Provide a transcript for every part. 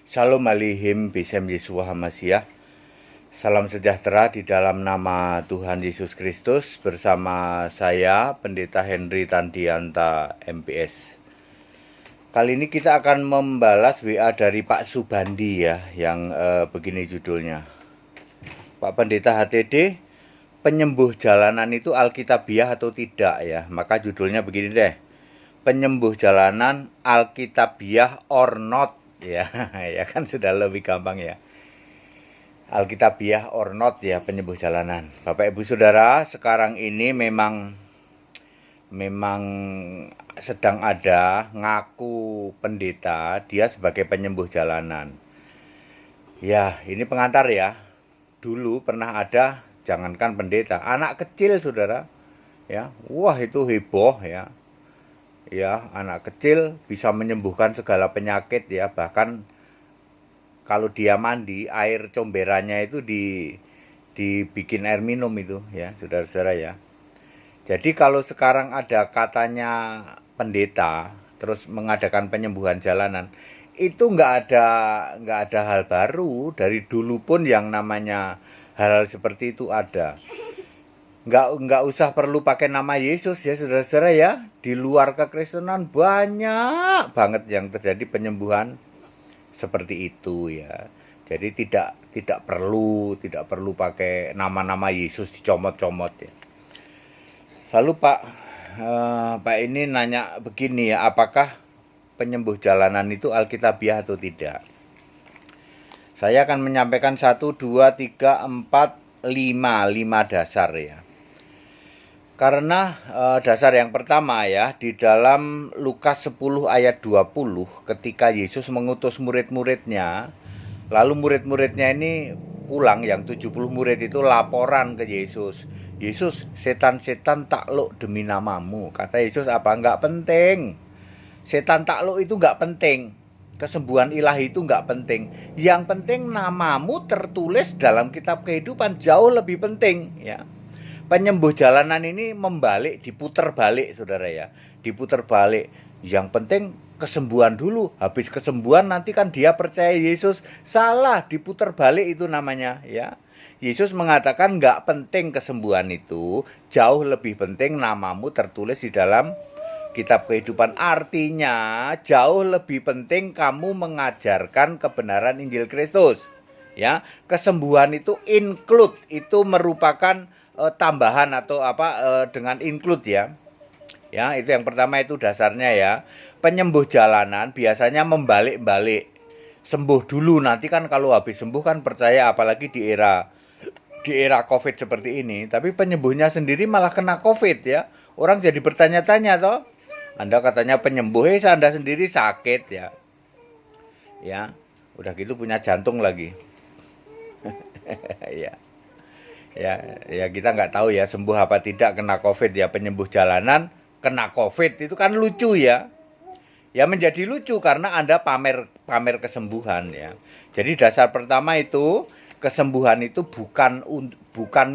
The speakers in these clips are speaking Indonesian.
Shalom Alihim Bisem Yeshua Hamashiach. Salam sejahtera di dalam nama Tuhan Yesus Kristus bersama saya Pendeta Henry Tandianta MPS. Kali ini kita akan membalas WA dari Pak Subandi ya, yang begini judulnya. Pak Pendeta HTD, penyembuh jalanan itu alkitabiah atau tidak ya? Maka judulnya begini deh. Penyembuh jalanan alkitabiah or not ya. Ya kan sudah lebih gampang ya. Alkitabiah or not ya, penyembuh jalanan. Bapak Ibu Saudara, sekarang ini memang sedang ada ngaku pendeta dia sebagai penyembuh jalanan. Ya, ini pengantar ya. Dulu pernah ada, jangankan pendeta, anak kecil Saudara. Ya, wah itu heboh ya. Ya, anak kecil bisa menyembuhkan segala penyakit ya, bahkan kalau dia mandi, air comberannya itu dibikin air minum itu ya, saudara-saudara ya. Jadi kalau sekarang ada katanya pendeta terus mengadakan penyembuhan jalanan, itu nggak ada hal baru. Dari dulu pun yang namanya hal-hal seperti itu ada. Nggak usah perlu pakai nama Yesus ya, saudara-saudara ya. Di luar kekristenan banyak banget yang terjadi penyembuhan seperti itu ya. Jadi tidak perlu pakai nama-nama Yesus dicomot-comot ya. Lalu Pak ini nanya begini ya, apakah penyembuh jalanan itu alkitabiah atau tidak? Saya akan menyampaikan 1, 2, 3, 4, 5 dasar ya. Karena dasar yang pertama ya, di dalam Lukas 10 ayat 20, ketika Yesus mengutus murid-muridnya, lalu murid-muridnya ini pulang, yang 70 murid itu laporan ke Yesus. Yesus, setan-setan takluk demi namamu. Kata Yesus apa? Enggak penting. Setan takluk itu enggak penting. Kesembuhan ilahi itu enggak penting. Yang penting namamu tertulis dalam kitab kehidupan, jauh lebih penting ya. Penyembuh jalanan ini membalik, diputer balik saudara ya. Diputer balik. Yang penting kesembuhan dulu. Habis kesembuhan nanti kan dia percaya Yesus. Salah, diputer balik itu namanya ya. Yesus mengatakan nggak penting kesembuhan itu. Jauh lebih penting namamu tertulis di dalam kitab kehidupan. Artinya jauh lebih penting kamu mengajarkan kebenaran Injil Kristus. Ya, kesembuhan itu include, itu merupakan tambahan atau dengan include ya. Ya, itu yang pertama, itu dasarnya ya. Penyembuh jalanan biasanya membalik-balik. Sembuh dulu, nanti kan kalau habis sembuh kan percaya, apalagi di era Covid seperti ini. Tapi penyembuhnya sendiri malah kena Covid ya. Orang jadi bertanya-tanya toh. Anda katanya penyembuh, Anda sendiri sakit ya. Ya, udah gitu punya jantung lagi. Ya. Ya kita nggak tahu ya sembuh apa tidak kena Covid ya. Penyembuh jalanan kena Covid itu kan lucu ya. Ya menjadi lucu karena Anda pamer kesembuhan ya. Jadi dasar pertama itu, kesembuhan itu bukan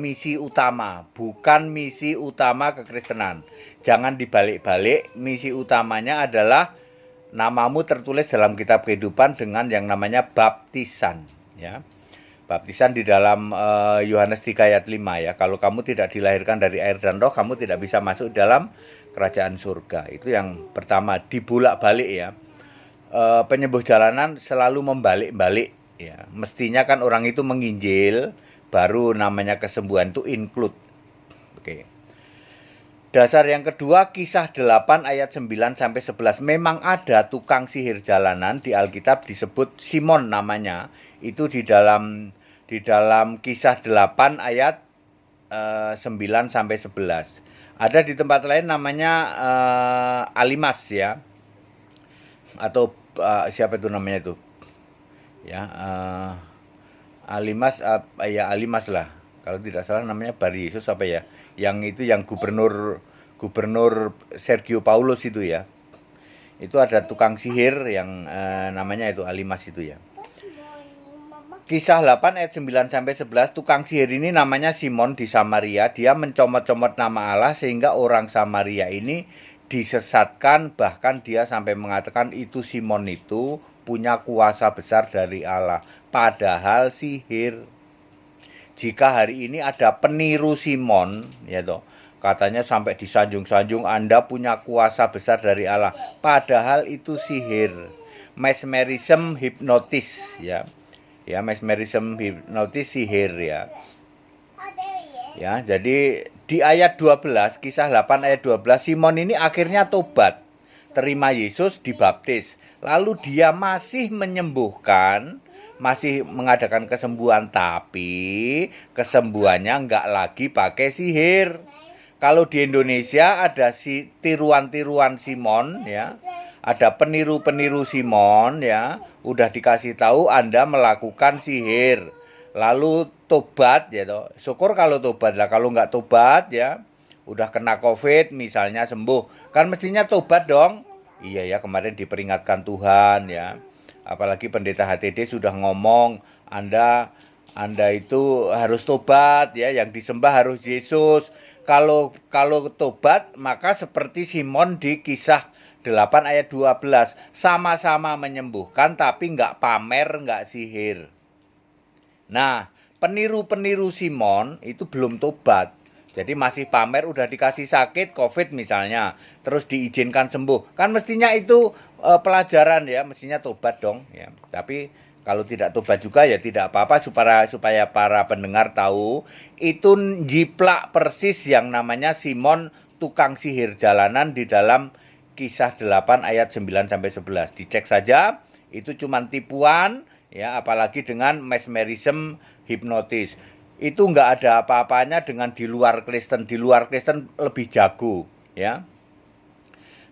misi utama, bukan misi utama kekristenan. Jangan dibalik-balik, misi utamanya adalah namamu tertulis dalam kitab kehidupan dengan yang namanya baptisan ya. Baptisan di dalam Yohanes 3 ayat 5 ya. Kalau kamu tidak dilahirkan dari air dan roh, kamu tidak bisa masuk dalam kerajaan surga. Itu yang pertama, dibulak-balik ya. Penyembuh jalanan selalu membalik-balik ya. Mestinya kan orang itu menginjil, baru namanya kesembuhan itu include. Oke. Dasar yang kedua, Kisah 8 ayat 9 sampai 11. Memang ada tukang sihir jalanan di Alkitab, disebut Simon namanya. Itu di dalam Kisah 8 ayat 9 sampai 11. Ada di tempat lain namanya Alimas ya. Atau siapa itu namanya itu? Ya, Alimas ya, Alimas lah. Kalau tidak salah namanya Bar Yesus apa ya? Yang itu yang gubernur Sergio Paulus itu ya. Itu ada tukang sihir yang namanya itu Alimas itu ya. Kisah 8 ayat 9 sampai 11, tukang sihir ini namanya Simon di Samaria. Dia mencomot-comot nama Allah sehingga orang Samaria ini disesatkan, bahkan dia sampai mengatakan itu Simon itu punya kuasa besar dari Allah. Padahal sihir. Jika hari ini ada peniru Simon, ya toh, katanya sampai disanjung-sanjung Anda punya kuasa besar dari Allah. Padahal itu sihir. Mesmerism hipnotis, ya. Ya, mesmerism hipnotis sihir, ya. Ya, jadi di ayat 12, kisah 8 ayat 12, Simon ini akhirnya tobat, terima Yesus, dibaptis. Lalu dia masih menyembuhkan, masih mengadakan kesembuhan, tapi kesembuhannya enggak lagi pakai sihir. Kalau di Indonesia ada tiruan-tiruan Simon, ya. Ada peniru-peniru Simon, ya. Udah dikasih tahu Anda melakukan sihir. Lalu tobat, ya toh. Syukur kalau tobat lah. Kalau nggak tobat, ya udah kena COVID misalnya sembuh, kan mestinya tobat dong. Iya ya, kemarin diperingatkan Tuhan, ya. Apalagi pendeta HTD sudah ngomong, Anda itu harus tobat, ya. Yang disembah harus Yesus. Kalau tobat, maka seperti Simon di kisah 8 ayat 12, sama-sama menyembuhkan tapi nggak pamer, nggak sihir. Nah, peniru-peniru Simon itu belum tobat. Jadi masih pamer, udah dikasih sakit COVID misalnya, terus diizinkan sembuh. Kan mestinya itu pelajaran, ya, mestinya tobat dong, ya. Tapi kalau tidak tobat juga ya tidak apa-apa, supaya para pendengar tahu itu jiplak persis yang namanya Simon tukang sihir jalanan di dalam kisah 8 ayat 9 sampai 11. Dicek saja, itu cuma tipuan. Ya, apalagi dengan mesmerism hipnotis. Itu nggak ada apa-apanya dengan di luar Kristen. Di luar Kristen lebih jago, ya.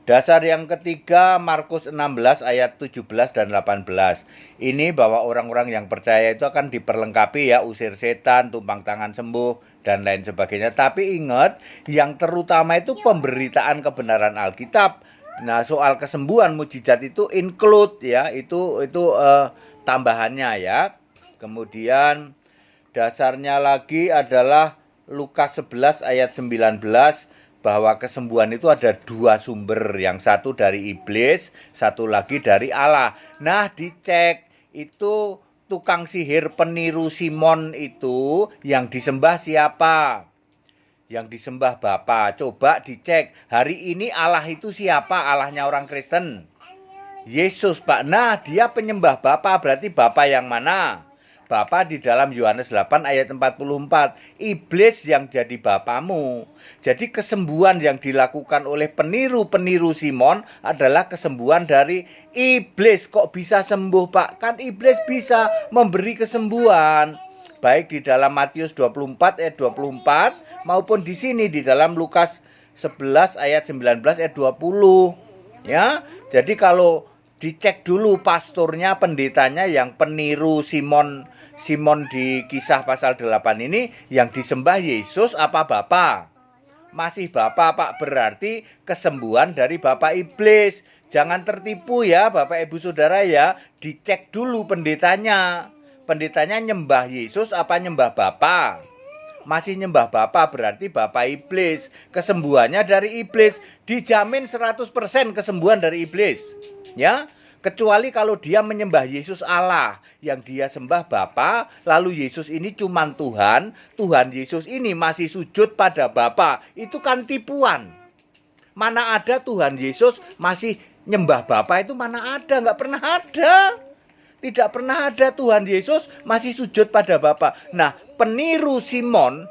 Dasar yang ketiga, Markus 16 ayat 17 dan 18. Ini bahwa orang-orang yang percaya itu akan diperlengkapi, ya, usir setan, tumpang tangan sembuh, dan lain sebagainya. Tapi ingat, yang terutama itu pemberitaan kebenaran Alkitab. Nah, soal kesembuhan mujizat itu include, ya, itu tambahannya, ya. Kemudian dasarnya lagi adalah Lukas 11 ayat 19, bahwa kesembuhan itu ada dua sumber, yang satu dari iblis, satu lagi dari Allah. Nah, dicek itu tukang sihir peniru Simon itu yang disembah siapa? Yang disembah Bapa. Coba dicek, hari ini Allah itu siapa? Allahnya orang Kristen. Yesus, Pak. Nah, dia penyembah Bapa, berarti Bapa yang mana? Bapa di dalam Yohanes 8 ayat 44. Iblis yang jadi bapamu. Jadi kesembuhan yang dilakukan oleh peniru-peniru Simon adalah kesembuhan dari iblis. Kok bisa sembuh, Pak? Kan iblis bisa memberi kesembuhan. Baik di dalam Matius 24 ayat 24 maupun di sini di dalam Lukas 11 ayat 19 ayat 20. Ya. Jadi kalau dicek dulu pastornya, pendetanya yang peniru Simon di kisah pasal 8 ini, yang disembah Yesus apa Bapa? Masih Bapa, Pak. Berarti kesembuhan dari Bapa iblis. Jangan tertipu, ya, Bapak Ibu Saudara, ya. Dicek dulu pendetanya. Pendetanya nyembah Yesus apa nyembah Bapa? Masih nyembah Bapa, berarti Bapa iblis. Kesembuhannya dari iblis. Dijamin 100% kesembuhan dari iblis. Ya, kecuali kalau dia menyembah Yesus Allah, yang dia sembah Bapa, lalu Yesus ini cuman Tuhan, Tuhan Yesus ini masih sujud pada Bapa. Itu kan tipuan. Mana ada Tuhan Yesus masih nyembah Bapa, itu mana ada, nggak pernah ada. Tidak pernah ada Tuhan Yesus masih sujud pada Bapa. Nah, peniru Simon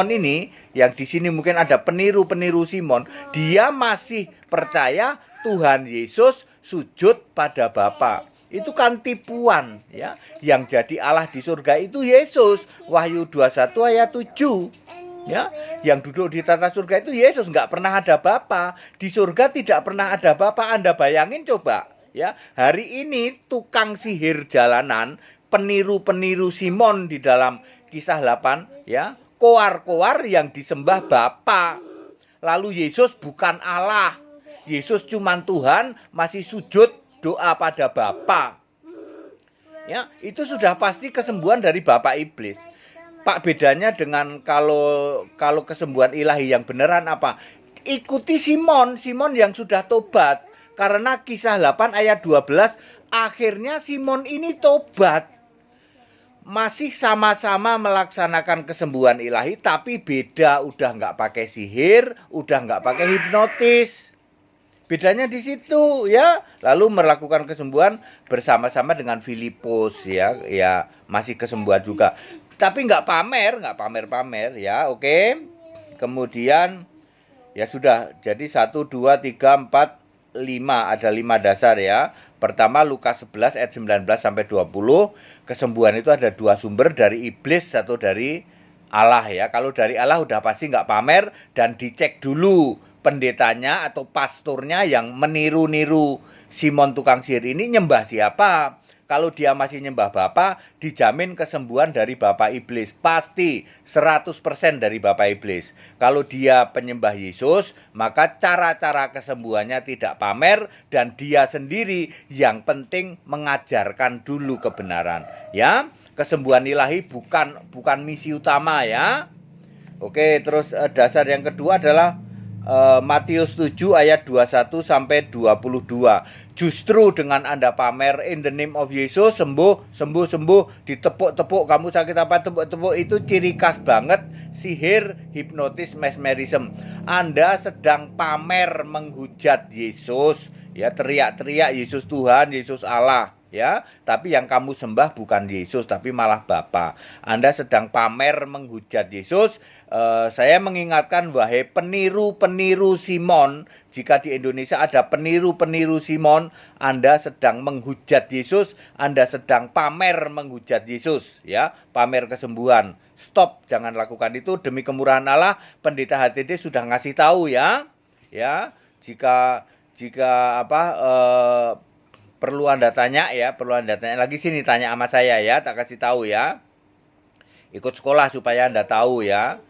ini, yang di sini mungkin ada peniru Simon, dia masih percaya Tuhan Yesus sujud pada Bapa. Itu kan tipuan, ya. Yang jadi Allah di surga itu Yesus. Wahyu 21 ayat 7. Ya, yang duduk di tata surga itu Yesus, nggak pernah ada Bapa. Di surga tidak pernah ada Bapa. Anda bayangin coba, ya. Hari ini tukang sihir jalanan, peniru Simon di dalam kisah 8, ya. Koar-koar yang disembah Bapa. Lalu Yesus bukan Allah. Yesus cuma Tuhan, masih sujud doa pada Bapa. Ya, itu sudah pasti kesembuhan dari Bapa iblis. Pak, bedanya dengan kalau kesembuhan ilahi yang beneran apa? Ikuti Simon yang sudah tobat. Karena kisah 8 ayat 12 Akhirnya Simon ini tobat. Masih sama-sama melaksanakan kesembuhan ilahi, tapi beda, udah nggak pakai sihir, udah nggak pakai hipnotis. Bedanya di situ ya. Lalu melakukan kesembuhan bersama-sama dengan Filipus ya, ya masih kesembuhan juga. Tapi nggak pamer ya, oke. Kemudian ya sudah, jadi 1, 2, 3, 4, 5, ada 5 dasar ya. Pertama Lukas 11 ayat 19 sampai 20, kesembuhan itu ada 2 sumber, dari iblis, 1 dari Allah ya. Kalau dari Allah udah pasti nggak pamer, dan dicek dulu pendetanya atau pastornya yang meniru-niru Simon tukang sihir ini nyembah siapa. Kalau dia masih nyembah Bapa, dijamin kesembuhan dari Bapa Iblis. Pasti 100% dari Bapa Iblis. Kalau dia penyembah Yesus, maka cara-cara kesembuhannya tidak pamer, dan dia sendiri yang penting mengajarkan dulu kebenaran. Ya, kesembuhan ilahi bukan misi utama ya. Oke, terus dasar yang kedua adalah Matius 7 ayat 21 sampai 22. Justru dengan Anda pamer in the name of Yesus, sembuh, ditepuk-tepuk, kamu sakit apa, tepuk-tepuk, itu ciri khas banget sihir, hipnotis, mesmerism. Anda sedang pamer menghujat Yesus, ya, teriak-teriak Yesus Tuhan, Yesus Allah. Ya, tapi yang kamu sembah bukan Yesus, tapi malah Bapa. Anda sedang pamer menghujat Yesus. Saya mengingatkan, wahai peniru-peniru Simon, jika di Indonesia ada peniru-peniru Simon, Anda sedang menghujat Yesus, Anda sedang pamer menghujat Yesus, ya, pamer kesembuhan. Stop, jangan lakukan itu demi kemurahan Allah. Pendeta HTD sudah ngasih tahu ya. Ya, jika perlu Anda tanya lagi sini, tanya sama saya ya, tak kasih tahu ya. Ikut sekolah supaya Anda tahu ya.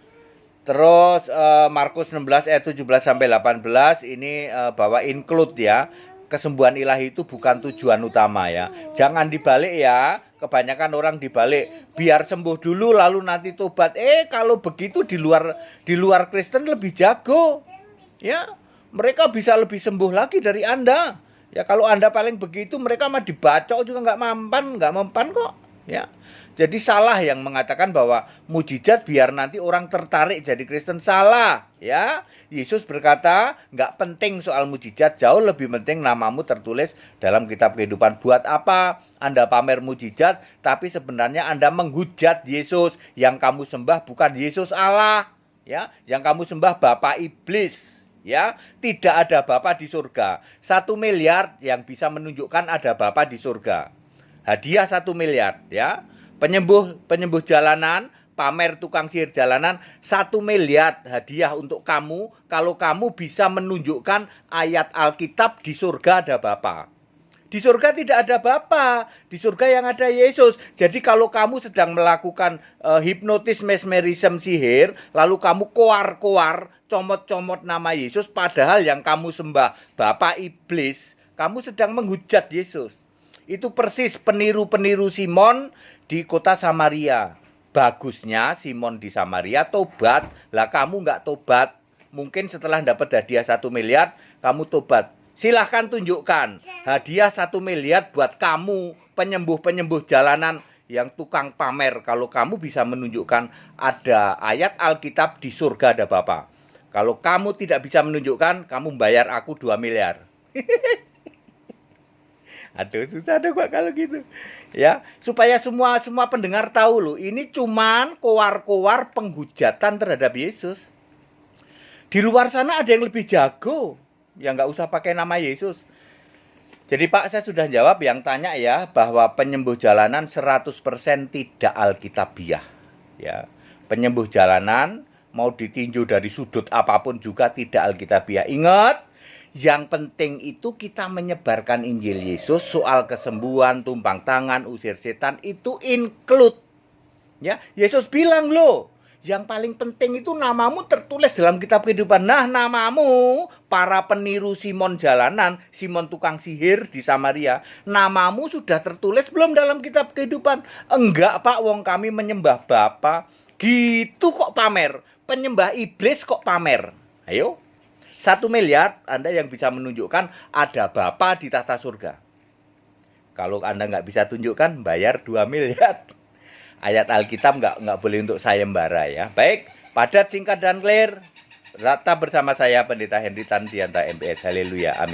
Terus Markus 16 ayat 17 sampai 18 ini bahwa include ya. Kesembuhan ilahi itu bukan tujuan utama ya. Jangan dibalik ya. Kebanyakan orang dibalik, biar sembuh dulu lalu nanti tobat. Kalau begitu di luar Kristen lebih jago. Ya, mereka bisa lebih sembuh lagi dari Anda. Ya, kalau Anda paling begitu, mereka mah dibacok juga nggak mempan kok. Ya, jadi salah yang mengatakan bahwa mujizat biar nanti orang tertarik jadi Kristen, salah. Ya, Yesus berkata nggak penting soal mujizat, jauh lebih penting namamu tertulis dalam kitab kehidupan. Buat apa Anda pamer mujizat, tapi sebenarnya Anda menghujat Yesus. Yang kamu sembah bukan Yesus Allah. Ya, yang kamu sembah Bapa Iblis. Ya, tidak ada Bapa di surga. 1 miliar yang bisa menunjukkan ada Bapa di surga. Hadiah 1 miliar ya. Penyembuh jalanan, pamer tukang sihir jalanan, 1 miliar hadiah untuk kamu kalau kamu bisa menunjukkan ayat Alkitab di surga ada Bapa. Di surga tidak ada Bapa, di surga yang ada Yesus. Jadi kalau kamu sedang melakukan hipnotis, mesmerism, sihir, lalu kamu koar-koar, comot-comot nama Yesus, padahal yang kamu sembah Bapa Iblis, kamu sedang menghujat Yesus. Itu persis peniru-peniru Simon di kota Samaria. Bagusnya Simon di Samaria tobat, lah kamu nggak tobat. Mungkin setelah dapat hadiah 1 miliar, kamu tobat. Silahkan tunjukkan hadiah 1 miliar buat kamu, penyembuh-penyembuh jalanan yang tukang pamer. Kalau kamu bisa menunjukkan ada ayat Alkitab di surga ada Bapa. Kalau kamu tidak bisa menunjukkan, kamu bayar aku 2 miliar. Aduh, susah deh Pak kalau gitu. Ya, supaya semua pendengar tahu loh, ini cuman kowar-kowar penghujatan terhadap Yesus. Di luar sana ada yang lebih jago. Ya nggak usah pakai nama Yesus. Jadi Pak, saya sudah jawab yang tanya ya, bahwa penyembuh jalanan 100% tidak alkitabiah. Ya, penyembuh jalanan mau ditinju dari sudut apapun juga tidak alkitabiah. Ingat, yang penting itu kita menyebarkan Injil Yesus. Soal kesembuhan, tumpang tangan, usir setan itu include. Ya, Yesus bilang loh, yang paling penting itu namamu tertulis dalam kitab kehidupan. Nah, namamu, para peniru Simon jalanan, Simon tukang sihir di Samaria, namamu sudah tertulis belum dalam kitab kehidupan? Enggak Pak, wong kami menyembah Bapa. Gitu kok pamer. Penyembah iblis kok pamer. Ayo, 1 miliar Anda yang bisa menunjukkan ada Bapa di tahta surga. Kalau Anda nggak bisa tunjukkan, bayar 2 miliar. Ayat Alkitab nggak boleh untuk sayembara ya. Baik, padat, singkat, dan clear. Tetap bersama saya Pendeta Henry Tansianta MPS. Haleluya, amin.